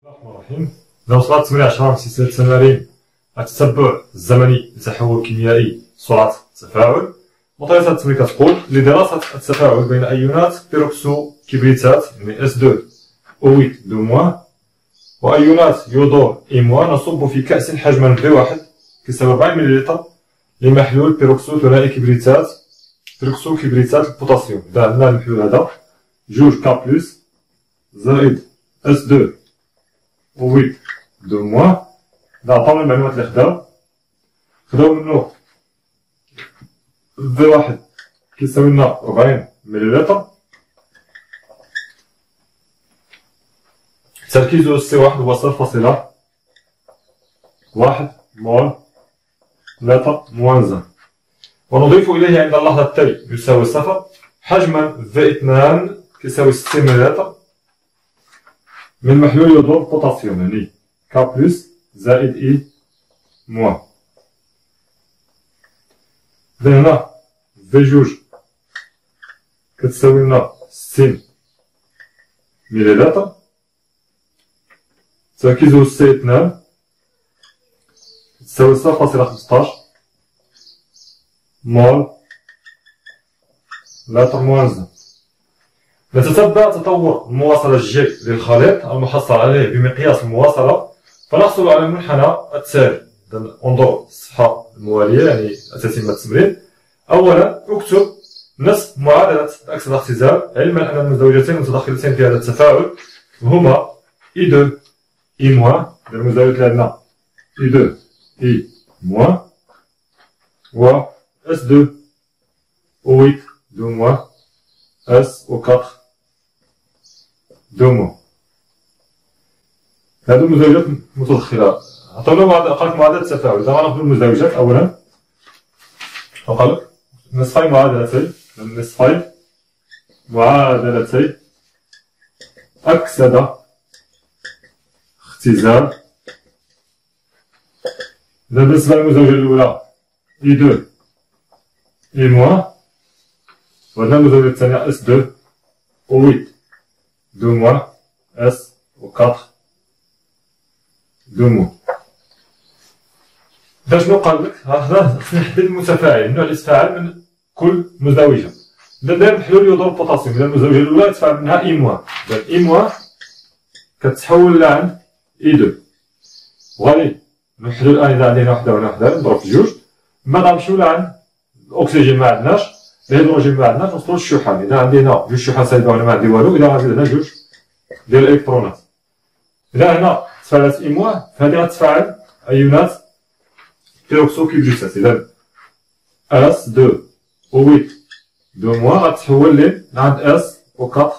الرحمن الرحيم. لو وصلت 18 من سلسلة تمارين التتبع الزمني لتحول كيميائي سرعة التفاعل. وطريقة التمرين كتقول لدراسة التفاعل بين أيونات بيروكسو كبريتات يعني S2O8 وأيونات يودور إيموا نصب في كأس حجما V1 كيساوي 40 ملل لمحلول بيروكسو ثنائي كبريتات البوتاسيوم. إذا عندنا المحلول هذا جوج K بلس زائد S2O8 إذا عطاونا المعلومات اللي خداو منو V1 كيساوي لنا 40 ملل، تركيز C1 هو 0.1 مول لتر موان 1، ونضيف إليه عند اللحظة التالي يساوي 0 حجما V2 كيساوي 60 ملل من محلول يودور بوتاسيوم يعني K بلس زائد E موان. إذا هنا V2 كتساوي لنا 60 ملل، تركيز C2 تساوي 0.15 مول لتر موان 1. نتتبع تطور المواصلة الجي للخليط المحصل عليه بمقياس المواصلة فنحصل على المنحنى التالي. انظروا الصفحة الموالية يعني تتمة التمرين. أولا اكتب نصف معادلة الأكسدة اختزال، علما أن المزدوجتين المتداخلتين في هذا التفاعل هما I2 I-، المزدوجات اللي عندنا I2 I- و S2O8 SO4 هادو المزدوجات متداخلة. عطاونا قالك معادلة التفاعل. إذا غناخدو المزدوجات أولا وقالك نصفي معادلتي أكسدة اختزال. إذا بالنسبة للمزدوجة الأولى I2 I-، وعندنا المزدوجة الثانية S2O8 SO4 شنو قالك؟ هنا خصني نحدد المتفاعل، النوع اللي يتفاعل من كل مزدوجة. إذا داير محلول يودور بوتاسيوم، إذا المزدوجة الأولى يتفاعل منها I-، إذا I- كتحول لعند I2. وغادي نحدو الآن إذا عندنا وحدة وهنا وحدة نضرب في جوج، من بعد غنمشيو لعند الأكسجين معندناش، الهيدروجين معندناش، نوصلو للشحن. إذا عندي هنا جوج شحن سالبة وهنا معندي والو، إذا غنزيد هنا جوج ديال الإلكترونات. إذا هنا تفاعلات I-، فهادي غتفاعل أيونات بيروكسو كبريتات. إذا S2O8 غتحول لعند SO4.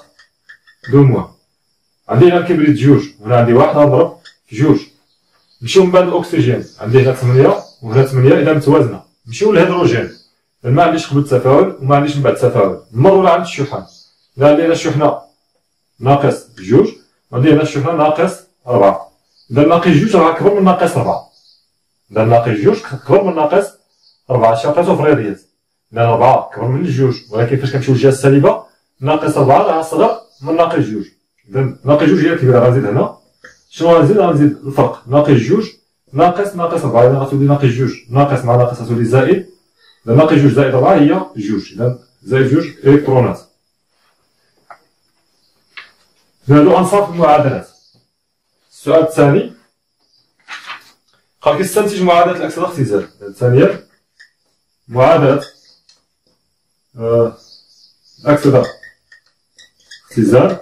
عندي هنا الكبريت جوج وهنا عندي واحد، غنضرب في جوج. نمشيو من بعد الأكسجين، عندي هنا 8 وهنا 8، إذا متوازنة. نمشيو للهيدروجين، ما عنديش قبل التفاعل وما عنديش من بعد التفاعل. نمرو لعند الشحن، إذا عندي هنا الشحنة ناقص جوج وعندي هنا الشحنة ناقص 4. إذا ناقص جوج راه كبر من ناقص 4. إذا ناقص جوج كبر من ناقص 4. هادشي عطيتو في الرياضيات. إذا 4 كبر من الجوج، ولكن فاش كنمشيو للجهة السالبة ناقص 4 راه أصغر من ناقص جوج. إذا ناقص جوج هي الكبيرة. غنزيد هنا شنو غنزيد؟ غنزيد الفرق ناقص جوج ناقص 4. إذا غتولي ناقص جوج ناقص مع ناقص غتولي زائد. إذا ناقص جوج زائد 4 هي جوج، إذا زائد جوج إلكترونات. هادو أنصاف المعادلات. السؤال الثاني قالك استنتج معادلة الأكسدة اختزال. ثانيا معادلة الأكسدة اختزال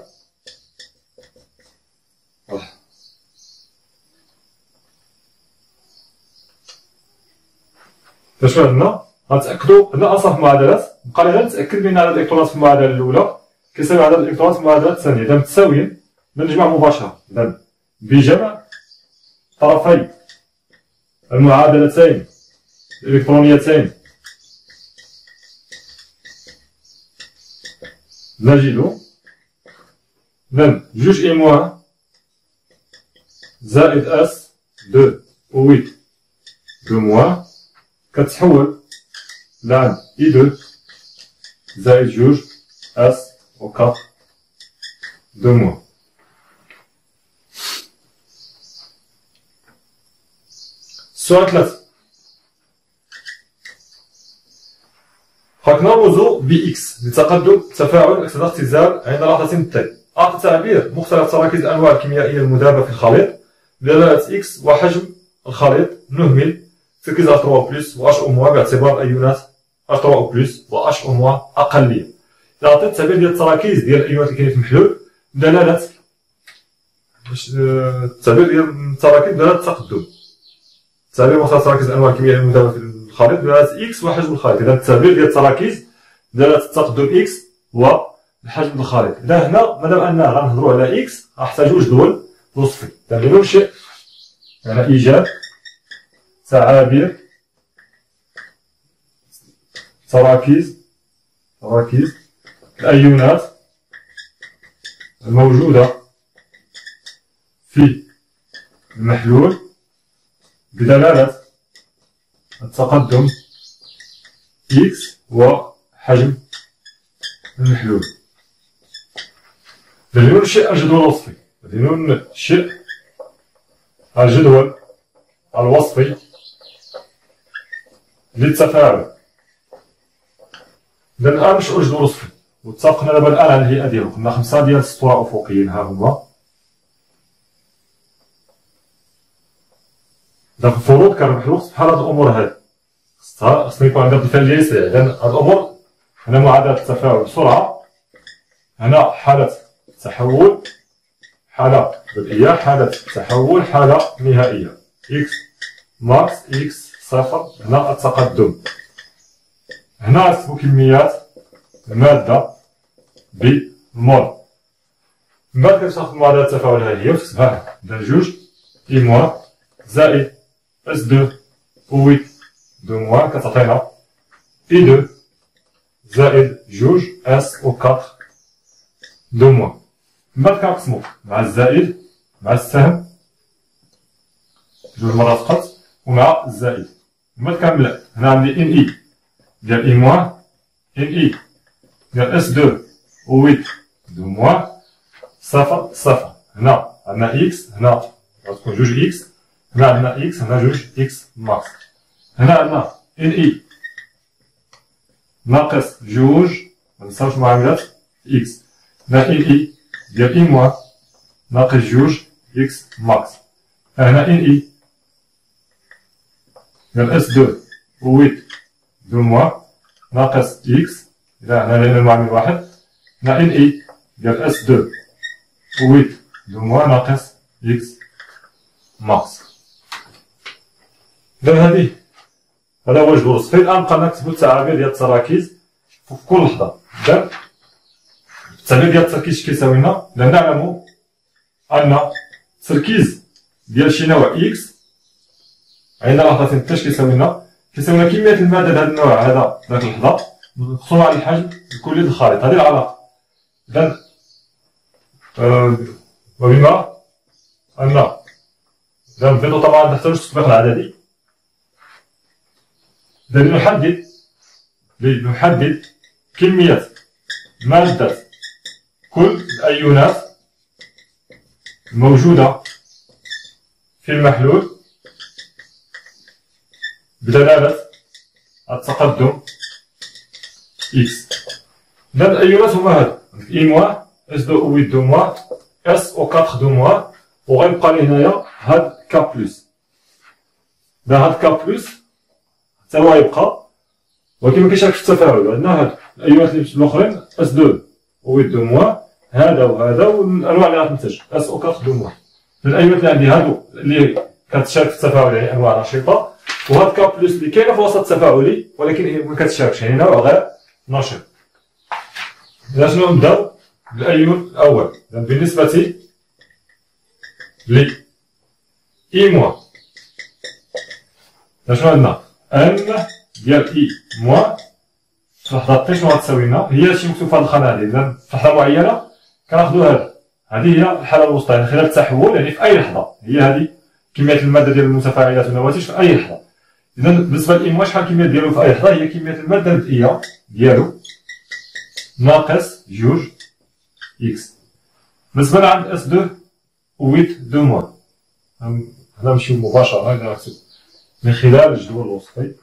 شنو عندنا؟ غنتأكدو عندنا أنصاف المعادلات. بقى لي غير نتأكد بأن عدد الإلكترونات في المعادلة الأولى كيساوي عدد الإلكترونات في المعادلة الثانية. إذا متساويين نجمع مباشرة. إذا بجمع طرفي المعادلتين الإلكترونيتين نجد إذا جوج I- زائد S2O8 كتحول لعند I2 زائد جوج S و 4 2 موان. السؤال 3 خاك نرمز بإكس لتقدم تفاعل أكسدة اختزال عند لحظة تالي. أعطى تعبير مختلف تراكيز الأنواع الكيميائية المذابة في الخليط بدلالة إكس وحجم الخليط. نهمل تركيز H3 بلس و H باعتبار الأيونات H3 بلس و H أقلية. يعطي التعبير ديال التراكيز ديال الأيونات اللي كاينين في المحلول بدلالة التعبير ديال التراكيز بدلالة التقدم. تعبير مختلف تراكيز الأنواع الكيميائية المذابة في الخليط بدلالة إكس وحجم الخليط. إذا التعبير ديال التراكيز بدلالة التقدم إكس وحجم الخليط. إذا هنا مادام أننا غنهضرو على إكس غنحتاجو جدول وصفي. إذا لننشئ على إيجاد تعابير تراكيز الأيونات الموجودة في المحلول بدلالة التقدم إكس وحجم المحلول. لننشئ الجدول الوصفي. لننشئ الجدول الوصفي للتفاعل. إذا الآن ننشئ الجدول الوصفي واتفقنا دابا الآن على الهيئة ديالو. قلنا 5 ديال السطوع أفقيين ها هما. إذا في الفروض كنربحو الوقت بحال هاد الأمور هادي. خصنا يكون عندنا الفعل ديالي سريع. إذا هاد الأمور هنا معادلة التفاعل بسرعة، هنا حالة تحول، حالة بدئية، حالة تحول، حالة نهائية. إكس ماكس إكس صفر. هنا التقدم. هنا غنكتبو كميات المادة بالمول. من بعد كنستخدم معادلة التفاعل ها هي وتكتبها. إذا جوج إي موان زائد اس دو أو ويت دو موان كتعطينا إي دو زائد جوج اس أو كاطخ دو موان. من بعد كنقسمو مع الزائد مع السهم جوج مرات فقط ومع الزائد. من بعد كنملأ. هنا عندي ان اي ديال اي موان ان اي ديال اس دو أو ويت دو موان صفر صفر. هنا عندنا اكس، هنا غتكون جوج اكس، هنا عندنا اكس، هنا جوج اكس ماكس. هنا عندنا ان اي ناقص جوج منساوش معاملات اكس. هنا ان اي ديال اي موان ناقص جوج اكس ماكس. هنا ان اي ديال اس دو أو ويت دو موان ناقص اكس. إذا هنا لقينا المعامل واحد. هنا ان اي ديال اس دو أو ويت دو موان ناقص اكس ماكس. إذا هذا هو الجدول الوصفي. الآن بقينا نكتبو التعابير ديال التراكيز في كل لحظة. إذا التعبير ديال التركيز كيساوي لنا، لأن نعلم أن التركيز ديال شي نوع إكس عند لحظة تاش كيساوي لنا كمية المادة لهذا النوع هذا في ذاك اللحظة مقسومة على الحجم الكلي للخليط. هذه العلاقة. إذا وبما أن الفيتو طبعا تحتاج التطبيق العددي. إذا لنحدد كمية مادة كل الأيونات الموجودة في المحلول بدلالة التقدم إكس. إذا الأيونات هما هادو إي موان اس دو أو ويت دو موان اس أو كاطخ دو موان وغيبقى لي هنايا هاد كا بلوس. إذا هاد كا بلوس حتى هو يبقى ولكن مكيشاركش في التفاعل. عندنا هاد الأيونات الأخرين اس دو أو ويت دو موان هذا وهذا والأنواع اللي غتنتج اس أو كاطخ دو موان. الأيونات اللي عندي هادو اللي كتشارك في التفاعل يعني أنواع نشيطة، وهاد كا بلوس اللي كاينة في الوسط التفاعلي ولكن مكتشاركش يعني نوع غير نشيط. إذا شنو نبداو بالأيون الأول. بالنسبة ل إي موان شنو عندنا؟ ان ديال إي موان في لحظة تي شنو غتساوي لنا؟ هي هادشي مكتوب في هاد الخانة هادي. إذا في لحظة معينة كناخدو هاد. هادي هي الحالة الوسطى يعني خلال التحول يعني في أي لحظة. هي هادي كمية المادة ديال المتفاعلات والنواتج في أي لحظة. إذا بالنسبة لإي موان شحال الكمية ديالو في أي لحظة؟ هي كمية المادة البدئية ديالو ناقص جوج إكس. بالنسبة لعند اس دو أو ويت دو موان هنا نمشيو مباشرة. هنا نكتب من خلال الجدول الوصفي.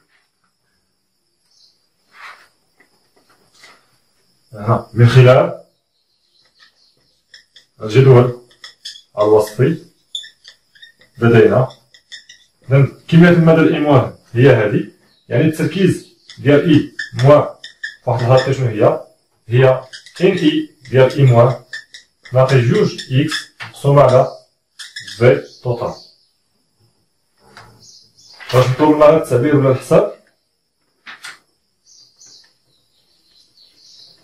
هنا من خلال الجدول الوصفي لدينا إذن كمية المادة الإمواه هي هذه، يعني التركيز ديال إي مواه فواحد الهارطة شنو هي؟ هي إن إي ديال إمواه ناقص جوج إكس مقسومة على في توتال. باش نطلب معنا التعبير ولا الحساب،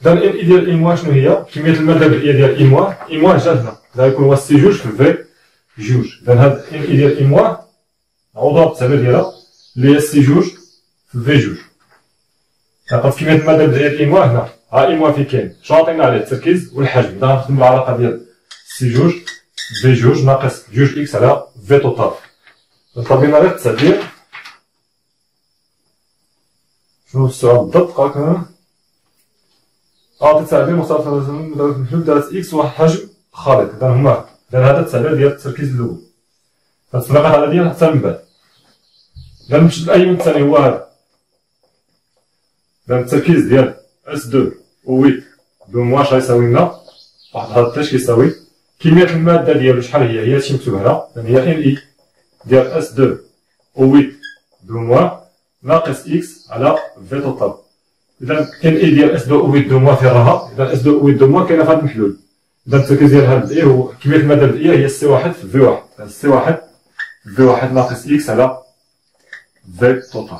إذا إن إي ديال إمواه شنو هي؟ كمية المادة البدئية ديال إمواه، إمواه جا هنا، غيكون هو سي جوج في في جوج، إذا هاد إن إي ديال إمواه نعوضوها بالتعبير ديالها اللي هي سي جوج في في جوج. لقد كمية المادة البدئية ديال إمواه هنا، ها إمواه فين كاين؟ شنو عطينا عليه؟ التركيز والحجم، إذا غنخدمو العلاقة ديال سي جوج في جوج ناقص جوج إكس على في توتال. طلب لنا غير التعبير. شنو السؤال بالضبط؟ قالك هنا أعطي تعبير مختلف المحلول دالة إكس واحد حجم خالط، إذا هما هذا التعبير ديال التركيز الأول. فالتطبيقات هذا ديال حتى من بعد. إذا نمشي للأيون الثاني هو هذا. إذا التركيز ديال اس دو و 8 دو موا شحال يساوي لنا؟ واحد هاد اش كيساوي كمية المادة ديالو شحال هي؟ هي هادشي مكتوب هنا، إذا هي ان اي ديال اس دو و 8 دو موا ناقص اكس على في توتال. إذا ان اي ديال اس دو و 8 دو موا فين راها؟ إذا اس دو و 8 دو موا كاينة في هاد المحلول. إذا التركيز ديال هاد البدئي هو كمية المادة البدئية هي سي واحد في في واحد، إذا سي واحد في واحد ناقص اكس على في توتال.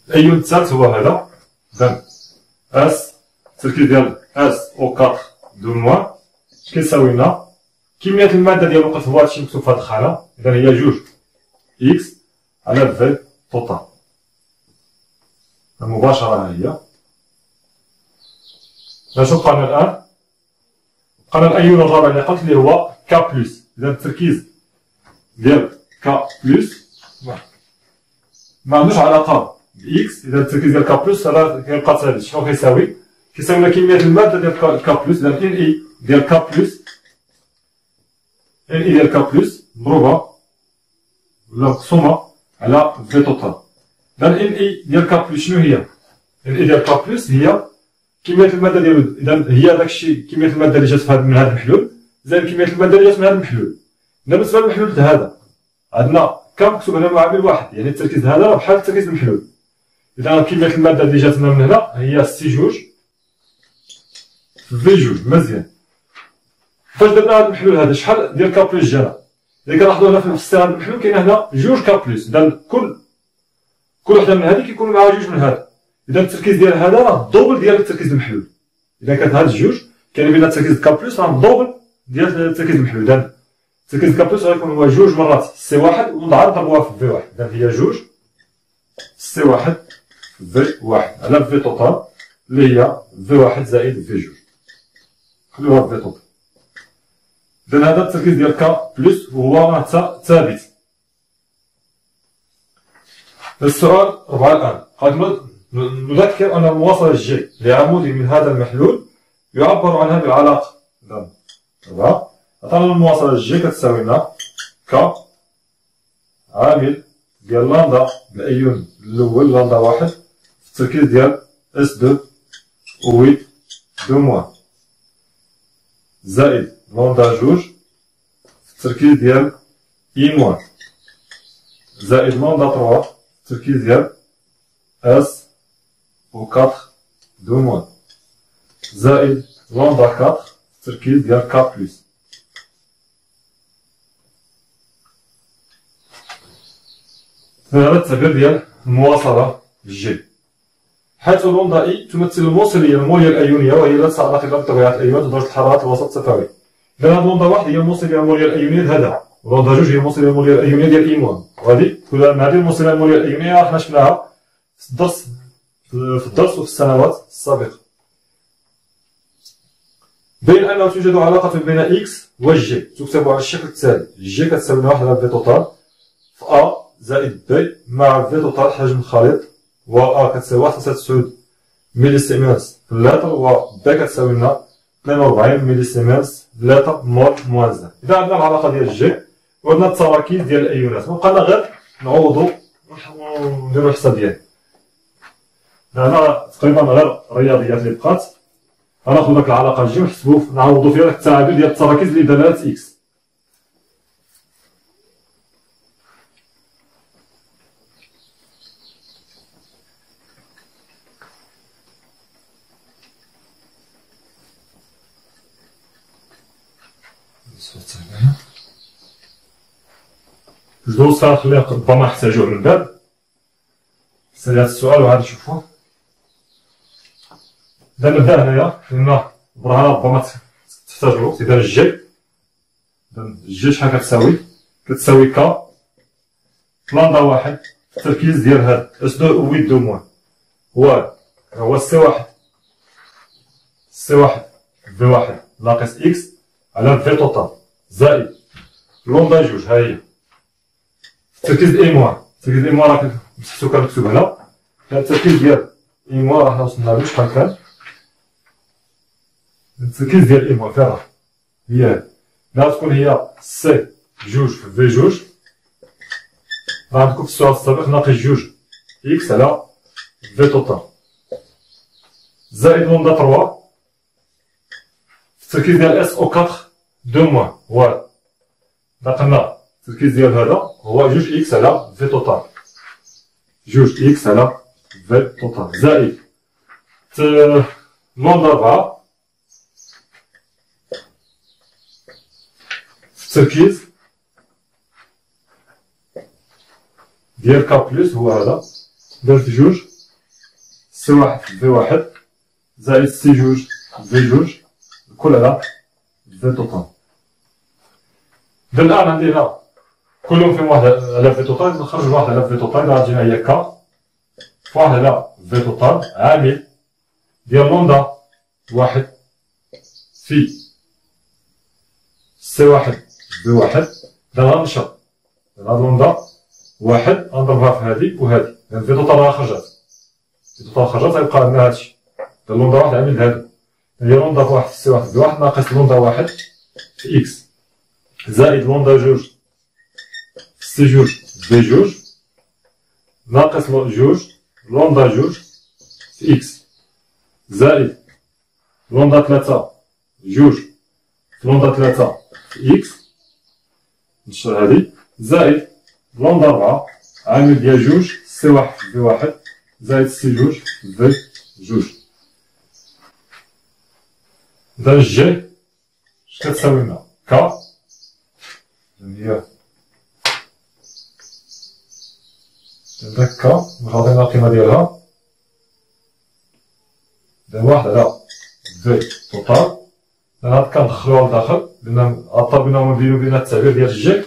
الأيون الثالث هو هذا، إذا اس التركيز ديال اس او 4 دو موا اش كيساوي لنا؟ كمية المادة ديال الوقت هو هادشي مكتوب في هاد الخانة، إذا هي جوج إكس على في توتال. مباشرة ها هي. شنو بقانا الآن؟ بقانا الأيون الرابع اللي قلت اللي هو كا بلس، إذا التركيز ديال كا بلس ما عندوش علاقة بإكس، إذا التركيز ديال كا بلس هذا كيبقى ثابت. شنو كيساوي؟ كيساوي لنا كمية المادة ديال كا بلس، إذا إن إي ديال كا بلس ان اي ديال كا بلس مضروبة ولا مقسومة على في توتال. إذا ان اي ديال كا بلس شنو هي؟ ان اي ديال كا بلس هي كمية المادة ديالو، إذا هي داكشي كمية المادة اللي جات من هذا المحلول زائد كمية المادة اللي جات من هذا المحلول. إذا بالنسبة للمحلول هذا عندنا كا مكتوب هنا معامل واحد، يعني التركيز هذا راه بحال تركيز المحلول. إذا كمية المادة اللي جاتنا من هنا هي سي جوج في جوج. مزيان. فاش درنا هذا المحلول هذا شحال ديال كا بلس جانا؟ إذا كنلاحظوا هنا في نفس هذا المحلول كاين هنا جوج كا بلس، إذا كل وحدة من هذه كيكون معها جوج من هذا. إذا التركيز ديال هذا راه الدوبل ديال التركيز المحلول. إذا كانت هاد الجوج كاين بين التركيز كا بلس راه الدوبل ديال التركيز المحلول. إذا التركيز كا بلس غيكون هو جوج مرات سي واحد ونضربوها في في واحد، إذا هي جوج سي واحد في واحد على في توتال اللي هي في واحد زائد في جوج. خليوها في توتال. إذا هذا التركيز ديال كا بلس وهو راه ثابت. السؤال 4 الآن قد نذكر أن المواصلة جي لعمود من هذا المحلول يعبر عنها بالعلاقة. إذا 4 عطانا المواصلة جي كتساوي لنا ك عامل ديال لامدا الأيون الأول لامدا واحد في التركيز ديال اس دو و 8 دو موا زائد لامدا جوج في التركيز ديال اي موا زائد لامدا تروا في التركيز ديال اس و 4 دو موا زائد لامدا 4 في التركيز ديال كا بلس. هذا التعبير ديال المواصلة جي، حيث لامدا اي تمثل الموصلية المولية الأيونية وهي لا تتعلق إلا بطبيعة الأيونات ودرجة الحرارة الوسط تفاوت. إذا هاد لامدا واحد هي الموصلية المولية الأيونية هذا، ولامدا جوج هي الموصلية المولية الأيونية ديال اي موا، وهادي كل هذه الموصلية المولية الأيونية حنا شفناها في الدرس وفي السنوات السابقة. بين أنه توجد علاقة بين إكس و جي تكتب على الشكل التالي: جي كتساوي واحد على في توتال في أ زائد بي مع في توتال حجم الخليط، و أ كتساوي 1.9 ملي سيمنز في اللتر، و بي كتساوي لنا 42 ملي سيمنز 3 مول موان زد. إذا عندنا العلاقة ديال الجي وعندنا التراكيز ديال الأيونات، مبقالنا غير نعوضو ونديرو الحساب ديالنا. هنا تقريبا غير الرياضيات اللي بقات، غناخدو داك العلاقة الجي ونحسبو نعوضو فيها داك التعادل ديال التراكيز اللي دلالة إكس. جوج دروس غنخليه ربما نحتاجوه من بعد. سالي هاد السؤال وعاد نشوفوه. إذا نبدا هنايا لأن البرهانة ربما تحتاج الوقت. إذا الجي، إذا الجي شحال كتساوي؟ كتساوي كا لندا واحد في التركيز ديال هاد اس دو ويت دو موان هو سي واحد في واحد ناقص إكس على في توتال زائد لوندا جوج. ها هي التركيز اي موان. التركيز اي موان راه مسحتو كنكتب هنا. التركيز ديال اي موان راه حنا وصلنا له شحال كان. التركيز ديال اي موان فين راه؟ هي هادي. غتكون هي سي جوج في جوج. راه عندكم في السؤال السابق ناقص جوج اكس على في توتال زائد لوندا 3 في التركيز ديال اس او 4 دو موان هو قلنا التركيز ديال هذا هو جوج اكس على في توتال. جوج اكس على في توتال زائد لوندا 4 في التركيز ديال كا بلس هو هذا دار في جوج سي واحد في واحد زائد سي جوج في جوج الكل على في توتال. إذا الآن عندي هنا كلهم فيهم واحد على في توتال. نخرج واحد على في توتال. إذا غتجينا هي كا في واحد على في توتال عامل ديال لوندا واحد في سي واحد في واحد. إذا غنشر هاد لوندا واحد غنضربها في هادي وهادي لأن في توتال راه خرجات. في توتال خرجات غيبقى عندنا هادشي. إذا لوندا واحد عامل هادو هي لوندا في واحد في سي واحد في واحد ناقص لوندا واحد في إكس زائد لوندا جوج في سي جوج في جوج ناقص جوج لوندا جوج في إكس زائد لوندا تلاتة جوج في لوندا تلاتة في إكس نشر هادي زائد لوندا 4 عامل ديال جوج سي واحد في واحد زائد سي جوج في جوج. إذا الجي اش كتساوي لنا؟ كا هي عندك كا عطينا القيمة ديالها إذا واحد على في توتال. هاد كندخلوها لداخل لأن الطلب منا بين التعبير ديال الجي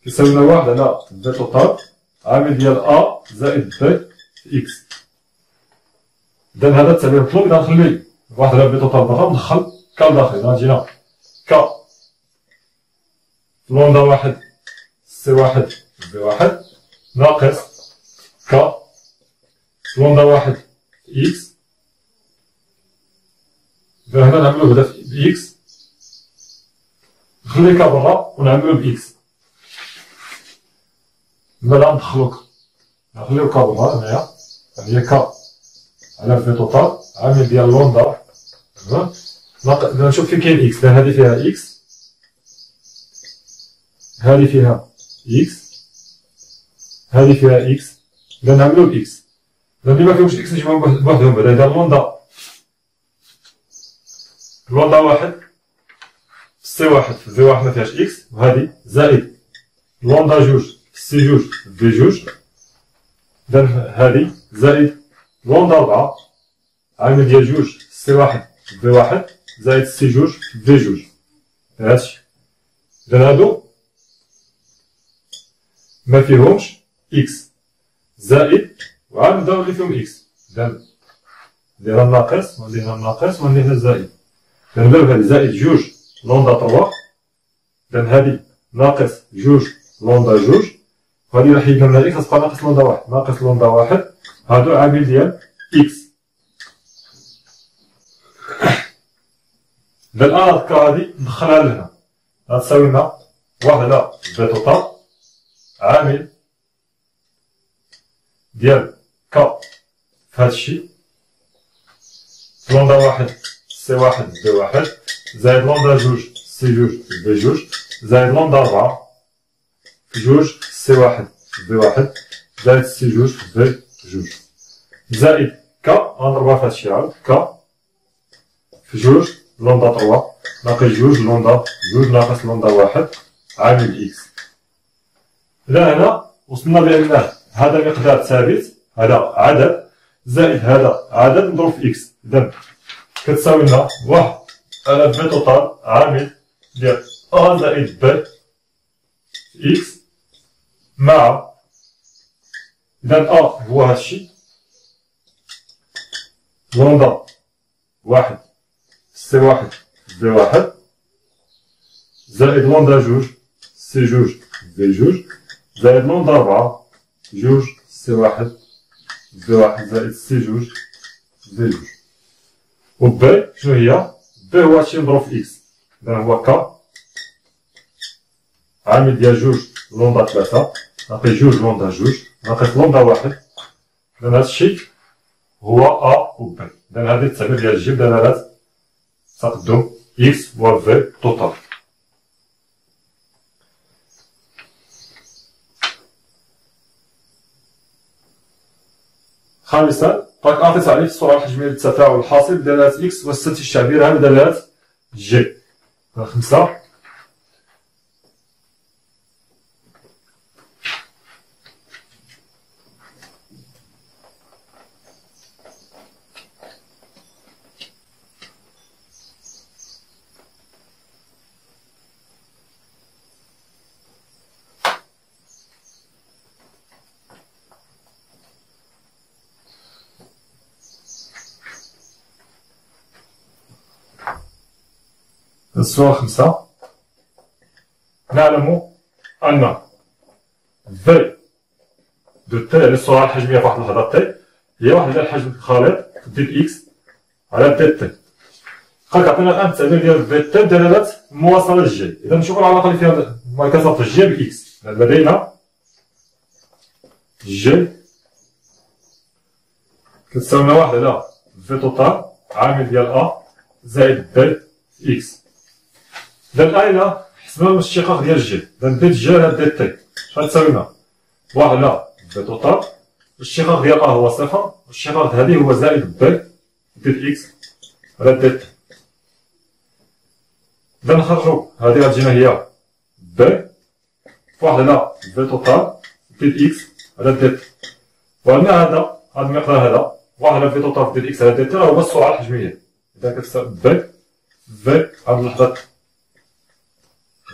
كيساوي لنا واحد على في توتال عامل ديال أ زائد بي في إكس. إذا هذا التعبير مطلوب. إذا نخلي واحد على في توتال برا ندخل كا لداخل. إذا غتجينا كا لوندا واحد سي واحد في واحد ناقص كا لوندا واحد في إكس. إذا هنا نعملو هدا في إكس نخلي كا برا ونعملو بإكس. مالا ندخلو كا نخليو كا برا هنايا هي كا على في توتال عامل ديال لوندا إذا نشوف فين كاين إكس. إذا هادي فيها إكس هادي فيها إكس هادي فيها إكس. إذا نعملو بإكس. إذا اللي مفيهمش إكس نجيبهم بوحدهم بعدا. إذا لوندا واحد في سي واحد في واحد مفيهاش إكس وهادي زائد لوندا جوج في سي جوج في جوج. إذا هادي زائد لوندا 4 عامل ديال جوج سي واحد في واحد زائد سي جوج في جوج. هادشي. إذا هادو مفيهمش إكس زائد وعاد نبداو اللي فيهم إكس. إذا ندير الناقص وندير الناقص وندير الزائد. إذا نبداو بهادي زائد جوج لوندا 3. إذا هادي ناقص جوج لوندا جوج وهادي راه حيدنا منها إكس غتبقى ناقص لوندا واحد. ناقص لوندا واحد هادو عامل ديال إكس. إذا الآن هاد كا هادي ندخلها لهنا غتساوي لنا واحد على في توتال عامل ديال كا في هادشي لوندا واحد سي واحد في واحد زائد لوندا جوج سي جوج في جوج زائد لوندا ربعة في جوج سي واحد في واحد زائد سي جوج في جوج زائد كا غنضربها في هادشي عاود كا في جوج لوندا تروا ناقص جوج لوندا جوج ناقص لوندا واحد عامل إكس. إذا هنا وصلنا بأن هذا مقدار ثابت هذا عدد زائد هذا عدد نضرب في إكس. إذا كتساوي لنا واحد على في توتال عامل ديال أ زائد ب إكس مع إذا أ هو هادشي لوندا واحد سي واحد في واحد زائد لوندا جوج سي جوج في جوج زائد لوندا ربعة جوج سي واحد في واحد زائد سي جوج في جوج. و ب شنو هي؟ ب هو هادشي مضروب في إكس. إذا هو كا عامل ديال جوج لوندا تلاتة ناقص جوج لوندا جوج ناقص لوندا واحد. إذا هادشي هو أ و ب. إذا هادي التعبير ديال الجيم دلالات تقدم إكس و في توتال. خامسا قد أعطي تعريف السرعة الحجمية للتفاعل الحاصل بدلالة إكس واستنتج تعبيرها بدلالة جي. خمسة السؤال خمسة نعلم أن في دو تي السرعة الحجمية في واحد اللحظة تي هي واحد ديال الحجم الخليط ديال إكس على دي تي. قالك عطينا الآن التعبير ديال في تي بدلالة المواصلة للجي. إذا نشوفو العلاقة اللي فيها ما كتربط الجي بإكس. لدينا جي كتساوي لنا واحد على في توتال عامل ديال أ زائد بي إكس. إذا الآن إلا حسبنا الاشتقاق ديال جي. إذا ديت جي على ديت تي شحال تساوي لنا؟ واحد على في توتال الاشتقاق ديال أ هو صفر والاشتقاق هادي هو زائد بي ديت إكس على ديت تي. إذا نخرجو هادي غتجينا هي بي واحد على في توتال ديت إكس على ديت تي. وعندنا هذا المقدار هذا واحد على في توتال ديت إكس على ديت تي راه هو السرعة الحجمية. إذا كتساوي بي في هاد اللحظة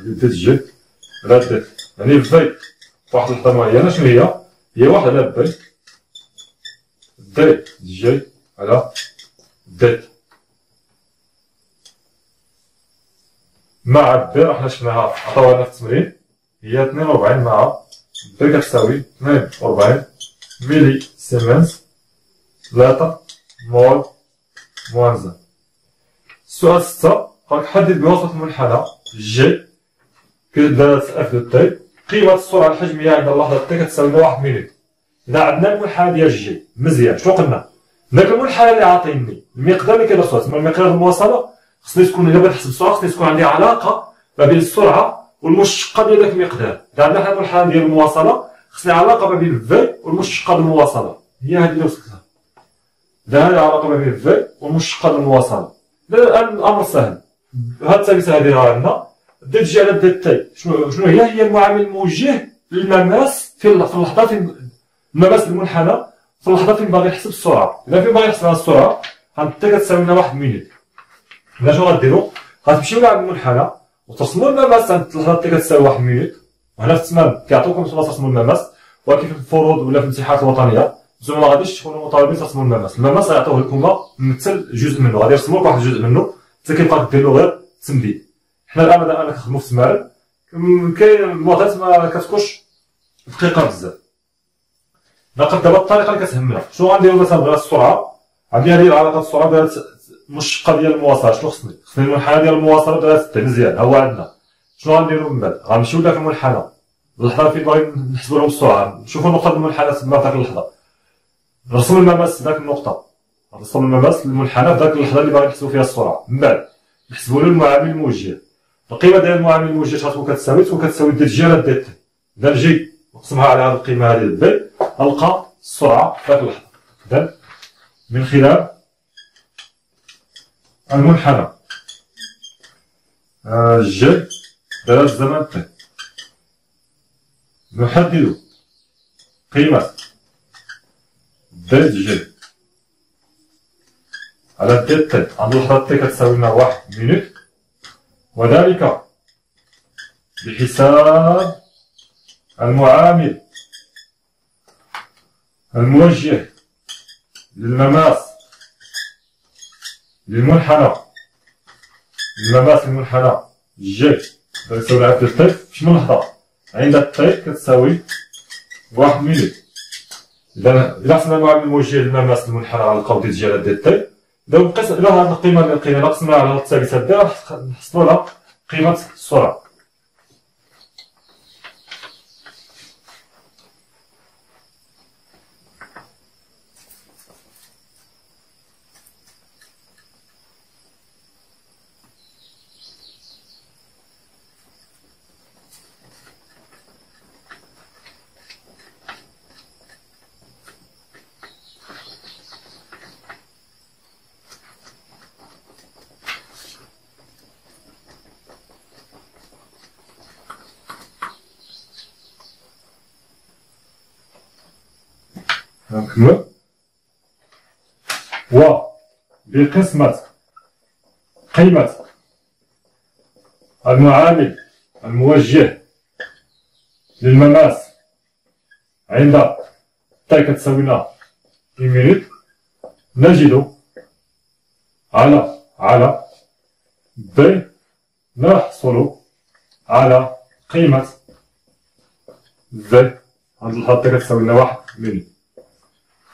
ديت جي على ديت يعني في واحد اللحظة معينة شنو هي؟ هي واحد على بي دي جي على ديت مع بي راه حنا شفناها عطاوها لنا في التمرين هي 42 مع بي كتساوي 42 ميلي سيمنز 3 مول موان. السؤال 6 قالك حدد بواسطة المنحنى جي كدالة اف دو تي قيمة السرعة الحجمية عند اللحظة تي كتساوي لنا 1 مينيت. إذا عندنا المنحنى ديال جي مزيان شنو قلنا؟ داك المنحنى اللي عاطيني المقدار اللي كيدرسوها تسمى المقدار المواصلة خصني تكون إلا بغيت نحسب السرعة خصني تكون عندي علاقة ما بين السرعة والمشتقة ديال داك المقدار. إذا عندنا حنا المنحنى ديال المواصلة خصني علاقة ما بين في والمشتقة ديال المواصلة هي هادي اللي وصلت لها. إذا هادي علاقة ما بين في والمشتقة ديال المواصلة. الآن الأمر سهل هاد الثابتة هادي راه عندنا ديت جي على ديت تي شنو هي المعامل الموجه للمماس في اللحظة فين المماس المنحنى في اللحظة فين باغي نحسب السرعة. إذا فين باغي نحسب السرعة عند تي كتساوي لنا 1 مينيت. إذا شنو غديرو؟ غتمشيو لعند المنحنى وترسمو المماس عند اللحظة تي كتساوي 1 مينيت. وهنا في التمام كيعطيوكم باش ترسمو المماس ولكن في الفروض ولا في الامتحانات الوطنية نتوما مغاديش تكونوا مطالبين ترسمو المماس. المماس غيعطيوه لكم ممثل جزء منه غادي يرسمو لك واحد الجزء منه حتى كيبقى ديرلو غير تمديد. حنا الآن مادام كنخدمو في التمارين كاين المعطيات ما كتكونش دقيقة بزاف. ناخد دابا الطريقة اللي كتهمنا شنو غنديرو مثلا بغينا السرعة عندي هذه العلاقة السرعة بغيت المشقه ديال المواصله شنو خصني المنحنى ديال المواصله غتستع مزيان. ها هو عندنا شنو غنديرو من بعد؟ غنمشيو لذاك المنحنى اللحظه فين باغي نحسبو لهم السرعه، نشوفو نقطه المنحنى تما في داك اللحظه، نرسم المماس في داك النقطه، نرسم المماس للمنحنى في داك اللحظه اللي باغي نحسبو فيها السرعه. من بعد نحسبو له المعامل الموجه. القيمه ديال المعامل الموجه غتكون كتساوي دي جي على دي تي. اذا نجي نقسمها على هذه القيمه هذه بي، نلقى السرعه في داك اللحظه. اذا من خلال المنحنى جي دلالة الزمن تي نحدد قيمة دي جي على دي تي عند اللحظة تي كتساوي لنا 1 مينوت، وذلك بحساب المعامل الموجه للمماس للمنحنى جي كتساوي لها تي في من لحظة عند التي كتساوي 1 مينوت. إذا حسبنا المعامل الموجه للمماس للمنحنى غنلقاو دي جي على دي تي. إذا هاد القيمة اللي لقينا قسمناها على الثابتة دي نحصلو لها قيمة السرعة. نكمل. وبقسمة قيمة المعامل الموجه للمماس عند تي كتساوي لنا 1 مينوت، نجد على بي نحصل على قيمة زي عند اللحظة تي كتساوي لنا 1 مينوت.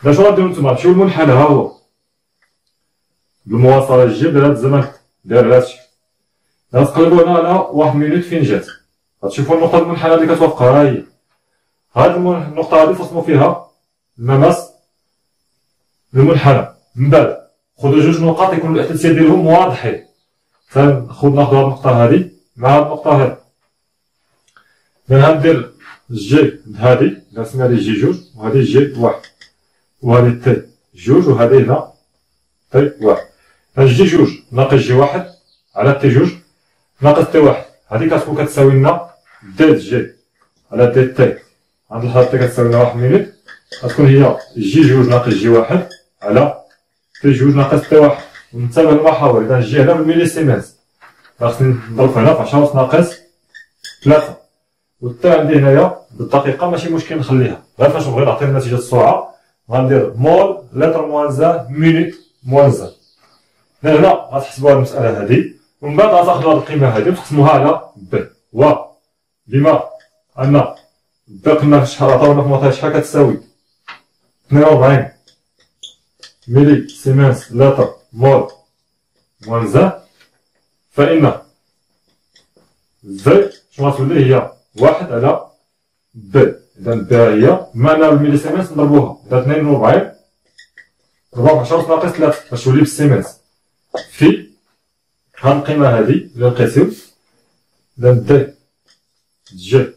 إذا شنو غنديرو نتوما؟ نمشيو للمنحنى، ها هو بالمواصلة الجي دلالة الزمن داير هادشي. غتقلبو هنا على 1 مينوت فين جات، غتشوفو النقطة المنحنى اللي كتوافقها ها هي. هاد النقطة هادي ترسمو فيها المماس للمنحنى. من بعد خدو جوج نقاط يكونو الاحداثيات ديالهم واضحين. ناخدو هاد النقطة هادي مع هاد النقطة هادي. إذا غندير جي هادي اللي رسمنا هادي جي جوج، وهادي جي واحد، وهادي تي جوج، وهادي هنا تي واحد. جي جوج ناقص جي واحد على تي جوج ناقص تي واحد، هادي كتكون كتساوي لنا دي جي على دي تي عند اللحظة تي كتساوي لنا 1 مينوت، غتكون هي جي جوج ناقص جي واحد على تي جوج ناقص تي واحد. ونتابع المحاور. إذا جي هنا بالميلي سيمنز خاصني نضرب هنا في 10 ناقص 3، والتي عندي هنايا بالدقيقة ماشي مشكل نخليها، غير فاش نبغي نعطي نتيجة السرعة غندير مول لتر موان زان مينوت موان زان. هنا غتحسبوا هاد المسألة هادي، ومن بعد غتاخدو هاد القيمة هادي وتقسموها على بي. بما أن بي قلنا شحال عطاونا في المعطيات شحال كتساوي 42 ميلي سيمنز لتر مول موان زان، فإن زي شنو غتولي هي 1 على بي. إذا بي هي بما أنها بالميلي سيمنز نضربوها، إذا 42 ضربوها في 10 ناقص 3 باش تولي بالسيمنز في هاد القيمة هادي اللي لقيتو. إذا دي جي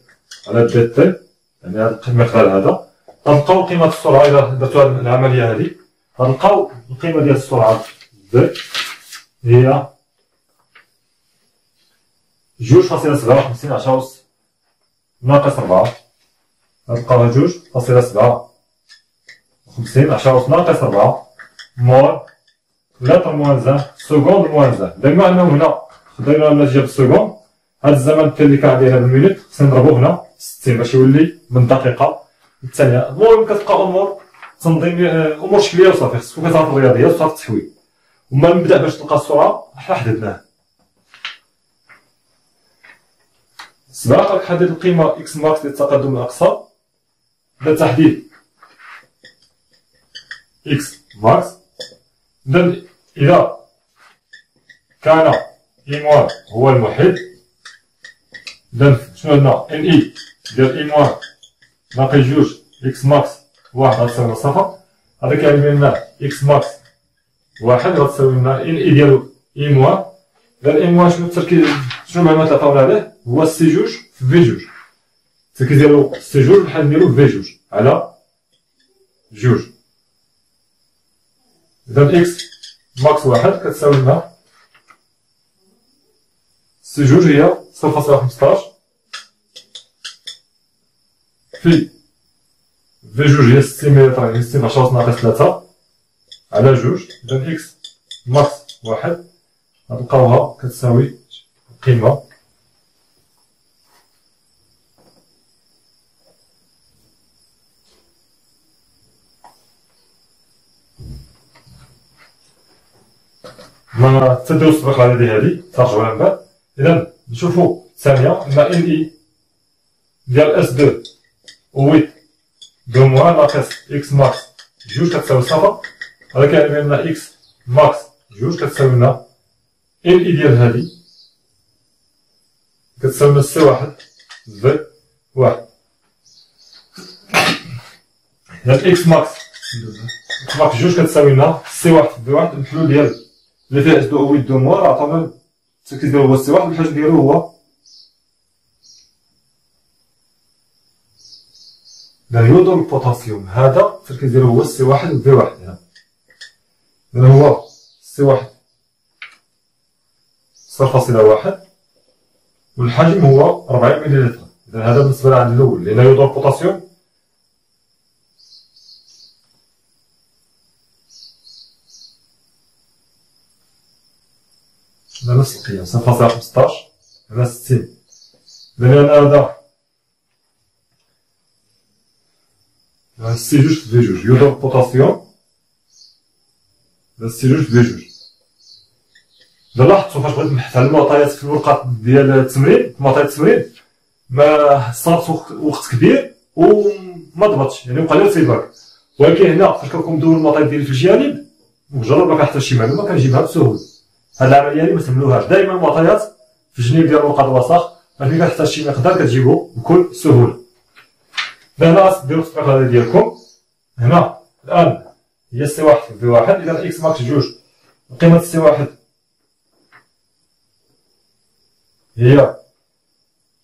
على دي تي يعني هاد المقدار هذا، غنلقاو قيمة السرعة. إذا درتو هاد العملية هادي غنلقاو القيمة ديال السرعة دي هي 2.57 10 أس ناقص 4، غنلقاوها 2.57 10 أس ناقص 4 مول لتر موان زان سكوند موان زان. بما أنه هنا خدينا النتيجة بالسكوند، هاد الزمن اللي كان عندنا بالمينوت خصنا نضربو هنا 60 باش يولي من دقيقة للثانية. المهم كتبقى أمور تنظيم أمور شكلية وصافي، خصكو كتعرف الرياضيات وتعرف التحويل. وما نبدأ باش تلقى السرعة حنا حددناه. سبعة كنحدد القيمة إكس ماكس للتقدم الأقصى. لتحديد إكس ماكس إذا كان اي موان هو المحيط، اذا شنو عندنا ان اي ديال اي موان باقي جوج اكس ماكس واحد غتساوي صفر. هذا كيعني بان اكس ماكس واحد غتساوي لنا ان اي ديالو اي موان. اذا اي موان شنو التركيز، شنو المعلومات اللي عطاونا عليه؟ هو سي جوج في في جوج، التركيز ديالو سي جوج الحل ديالو في جوج على جوج. اذا اكس ماكس واحد كتساوي لنا سي جوج هي 0.15 في في جوج هي 60 متر، يعني 60 في 10 ناقص 3 على جوج. اذا اكس ماكس واحد غنلقاوها كتساوي القيمة ما تديرو السباق على يدي هادي ترجعو لها من بعد. اذا نشوفو الثانية ان اي ديال اس دو ويت دو موان ناقص اكس ماكس جوج كتساوي صفر. هذا كيعني بان اكس ماكس جوج كتساوي لنا ان اي ديال هادي كتساوي لنا سي واحد في واحد. اذا اكس ماكس جوج كتساوي لنا سي واحد في واحد. الحلول ديال اللي فيه اس دو ويت دو موان راه عطاونا التركيز ديالو هو سي واحد، الحجم ديالو هو يودور البوتاسيوم. هذا التركيز ديالو هو سي واحد و في واحد هنا. إذا هو سي واحد 0.1 والحجم هو 40 مليلتر. إذا هذا بالنسبة لعند الأول لأن يودور البوتاسيوم نفس القيم 0.15 هنا 60. لأن هذا سي جوج في جوج يودور البوتاسيوم سي جوج في جوج. إذا لاحظتو فاش بغيت نبحث على المعطيات في الورقة ديال التمرين، معطيات التمرين ما صارت وقت كبير وما ضبطش، يعني بقى غير تيباك. ولكن هنا فاش كنكون مدور المعطيات ديالي في الجانب مجرد ما كنحتاج شي معلومة كنجيبها بسهولة. هاد العملية هادي متهملوهاش، دايما المعطيات في الجنيب ديال ورقة الوسخ فاش كتحتاج شي مقدار كتجيبو بكل سهولة. هنا ديرو التطبيق ديالكم. هنا الآن هي سي واحد في واحد. إذا إكس ماكس جوج قيمة سي واحد هي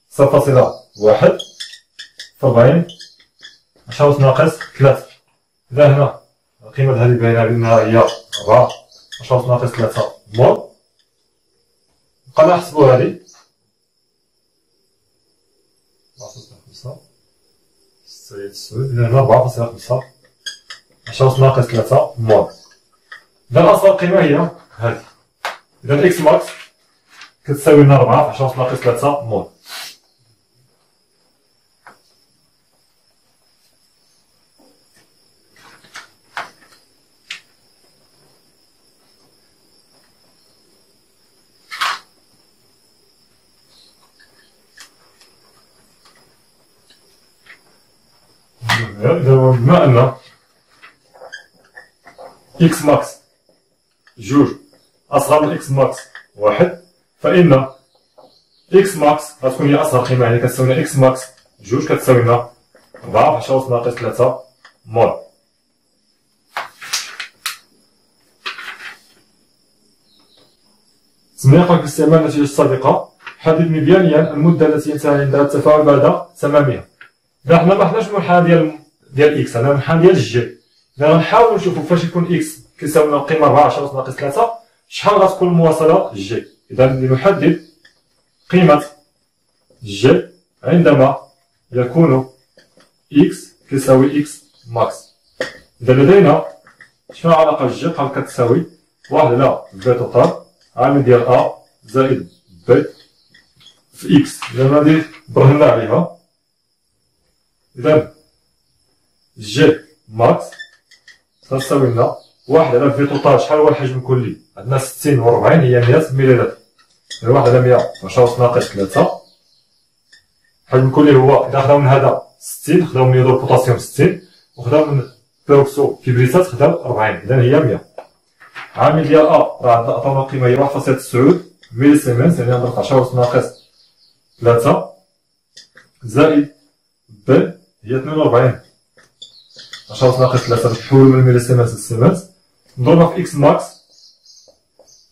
0.1 في 40 10 ناقص 3. إذا هنا القيمة هذه باينة بأنها هي 4 10 ناقص 3 مول. بقينا نحسبو هذه 4.5 إذا هنا 4.5 10 ناقص 3 مول. إذا أصغر قيمة هي هذه. إذا إكس ماكس كتساوي لنا 4 في 10 ناقص 3 مول. بما أن إكس ماكس جوج أصغر من إكس ماكس واحد، فإن إكس ماكس غتكون هي أصغر قيمة، يعني كتساوي لنا إكس ماكس جوج كتساوي لنا 4 في 10 ناقص 3 مول. تمرين باستعمال النتيجة السابقة حدد مبيانيا المدة التي ينتهي عندها التفاعل بعد تمامها. إذا حنا ما حناش المنحنى ديال إكس، هذا المنحنى ديال جي. إذا غنحاولو نشوفو فاش يكون إكس كيساوي لنا القيمة 4 10 ناقص 3 شحال غتكون المواصلة جي. إذا لنحدد قيمة جي عندما يكون إكس كيساوي إكس ماكس. إذا لدينا شنو علاقة جي؟ قال كتساوي 1 على في توتال عامل ديال أ زائد بي في إكس. إذا غادي برهنا عليها. إذا جي ماكس تساوي لنا 1 على في توتال. شحال هو الحجم الكلي؟ عندنا 60 و 40 هي 100 مليلتر. 1 على 100 10 ناقص 3. الحجم الكلي هو إذا خداو من هذا 60 خداو من يودور البوتاسيوم 60 وخداو من بيروكسو كبريتات خداو 40. إذا هي 100. عامل ديال أ راه عطاونا القيمة هي 1.9 ميلي سيمنز، يعني نضرب 10 ناقص 3 زائد ب هي 42 10 ناقص 3 تحول من ميلي سيمنز للسيمنز، نضربها في إكس ماكس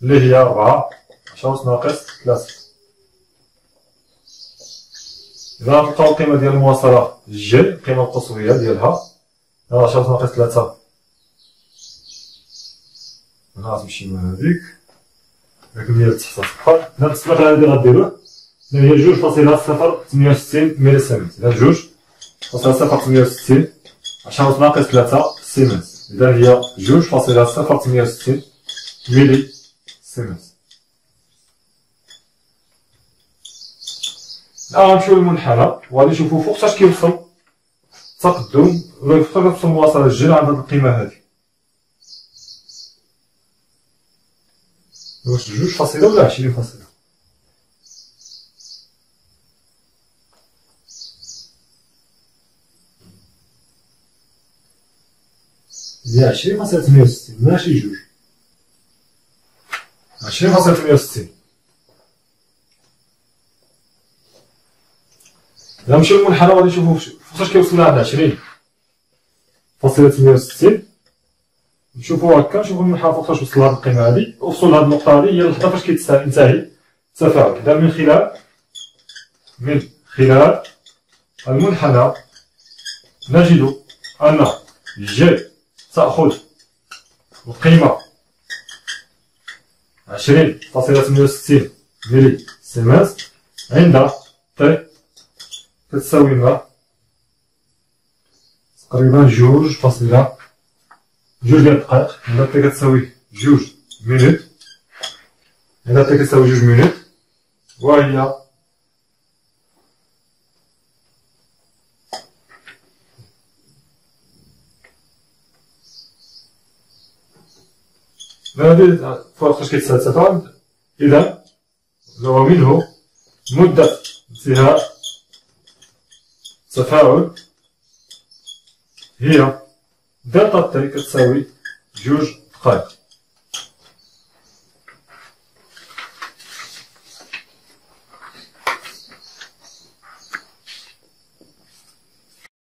اللي هي 4 10 ناقص 3. إذا نلقاو القيمة ديال المواصلة جي القيمة القصوية ديالها 10 ناقص 3 غتمشي مع هاديك داك 100 تحت صفر. إذا بالنسبة لهادي غديروه هي 2.068 ميلي سيمنز، إذا 2.068 10 ناقص 3 سيمنز، إذا هي 2.068 ميلي سيمنز. الآن غنمشيو للمنحنى وغادي نشوفو فوقاش كيوصل التقدم ولا فوقاش كتوصل المواصلة جي عند هاد القيمة هادي، واش 2 ولا 20 هي 20.68 ماشي 2 20.68. إذا نمشيو للمنحنى غادي نشوفو فوقاش كيوصل لعند 20.68 نشوفو هكا، نشوفو المنحنى فوقاش وصل لهاد القيمة هادي، وصل لهاد النقطة هادي هي اللحظة فاش كينتهي التفاعل. إذا من خلال المنحنى نجد أن جي تأخذ القيمة 20.68 ميلي سيمنز عند ت كتساوي لنا تقريبا 2 ديال الدقائق، عند ت كتساوي 2 مينوت، عند ت كتساوي 2 مينوت، وهي هذه فوقاش كيتساوي التفاعل. إذا ومنه مدة انتهاء التفاعل هي دلتا تي كتساوي 2 دقائق.